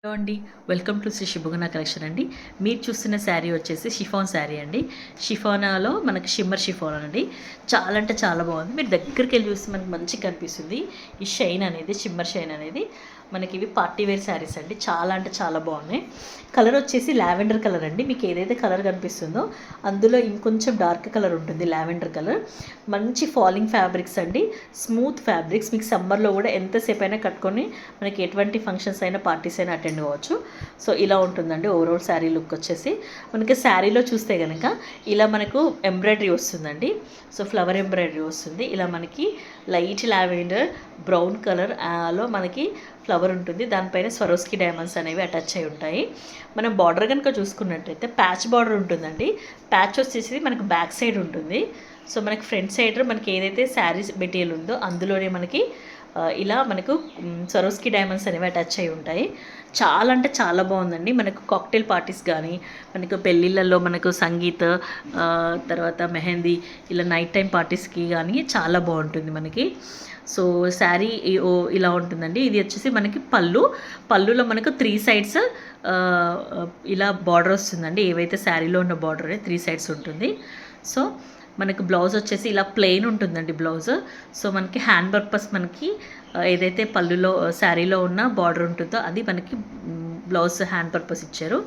Hello అండి, welcome to Shri శుభగుణ collection అండి. మీరు చూస్తున్న శారీ వచ్చేసి షిఫాన్ శారీ అండి. షిఫానాలో మనకి షిమ్మర్ షిఫాన్ అండి. చాలా అంటే చాలా బాగుంది. మీరు దగ్గరికి వెళ్ళి చూస్తే మనకి మంచిగా కనిపిస్తుంది. ఈ షైన్ అనేది, షిమ్మర్ షైన్ అనేది మనకి ఇవి పార్టీ వేర్ శారీస్ అండి. చాలా అంటే చాలా బాగున్నాయి. కలర్ వచ్చేసి లావెండర్ కలర్ అండి. మీకు ఏదైతే కలర్ కనిపిస్తుందో అందులో ఇంకొంచెం డార్క్ కలర్ ఉంటుంది, లావెండర్ కలర్. మంచి ఫాలింగ్ ఫ్యాబ్రిక్స్ అండి, స్మూత్ ఫ్యాబ్రిక్స్. మీకు సమ్మర్లో కూడా ఎంతసేపు అయినా కట్టుకొని మనకి ఎటువంటి ఫంక్షన్స్ అయినా పార్టీస్ అయినా అటెండ్ అవ్వచ్చు. సో ఇలా ఉంటుందండి ఓవరాల్ శారీ లుక్ వచ్చేసి. మనకి శారీలో చూస్తే కనుక ఇలా మనకు ఎంబ్రాయిడరీ వస్తుందండి. సో ఫ్లవర్ ఎంబ్రాయిడరీ వస్తుంది. ఇలా మనకి లైట్ లావెండర్ బ్రౌన్ కలర్ లో మనకి ఫ్లవర్ ఉంటుంది. దానిపైన స్వరోస్కి డైమండ్స్ అనేవి అటాచ్ అయి ఉంటాయి. మనం బార్డర్ కనుక చూసుకున్నట్టయితే ప్యాచ్ బార్డర్ ఉంటుందండి. ప్యాచ్ వచ్చేసి మనకు బ్యాక్ సైడ్ ఉంటుంది. సో మనకి ఫ్రంట్ సైడ్ మనకి ఏదైతే శారీస్ మెటీరియల్ ఉందో అందులోనే మనకి ఇలా మనకు స్వరోస్కి డైమండ్స్ అనేవి అటాచ్ అయి ఉంటాయి. చాలా అంటే చాలా బాగుందండి. మనకు కాక్టైల్ పార్టీస్ కానీ, మనకు పెళ్ళిళ్ళల్లో మనకు సంగీత్, తర్వాత మెహందీ, ఇలా నైట్ టైం పార్టీస్కి కానీ చాలా బాగుంటుంది మనకి. సో శారీ ఇలా ఉంటుందండి. ఇది వచ్చేసి మనకి పళ్ళులో మనకు 3 సైడ్స్ ఇలా బార్డర్ వస్తుందండి. ఏవైతే శారీలో ఉన్న బార్డర్ 3 సైడ్స్ ఉంటుంది. సో మనకు బ్లౌజ్ వచ్చేసి ఇలా ప్లెయిన్ ఉంటుందండి బ్లౌజ్. సో మనకి హ్యాండ్ పర్పస్ మనకి ఏదైతే పళ్ళులో శారీలో ఉన్న బార్డర్ ఉంటుందో అది మనకి బ్లౌజ్ హ్యాండ్ పర్పస్ ఇచ్చారు.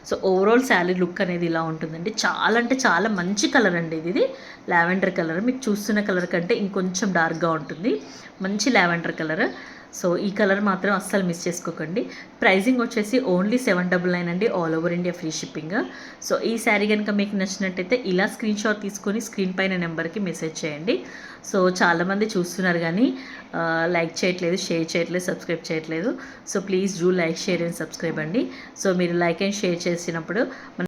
సో ఓవరాల్ శారీ లుక్ అనేది ఇలా ఉంటుందండి. చాలా అంటే చాలా మంచి కలర్ అండి ఇది లావెండర్ కలర్. మీకు చూస్తున్న కలర్ కంటే ఇంకొంచెం డార్క్గా ఉంటుంది. మంచి లావెండర్ కలర్. సో ఈ కలర్ మాత్రం అస్సలు మిస్ చేసుకోకండి. ప్రైజింగ్ వచ్చేసి ఓన్లీ 799 అండి. All over India free shipping. So ఈ శారీ కనుక మీకు నచ్చినట్టయితే ఇలా స్క్రీన్ షాట్ తీసుకొని స్క్రీన్ పైన నెంబర్కి మెసేజ్ చేయండి. సో చాలామంది చూస్తున్నారు కానీ లైక్ చేయట్లేదు, షేర్ చేయట్లేదు, సబ్స్క్రైబ్ చేయట్లేదు. So please do like, share and subscribe అండి. సో మీరు లైక్ అండ్ షేర్ చేసినప్పుడు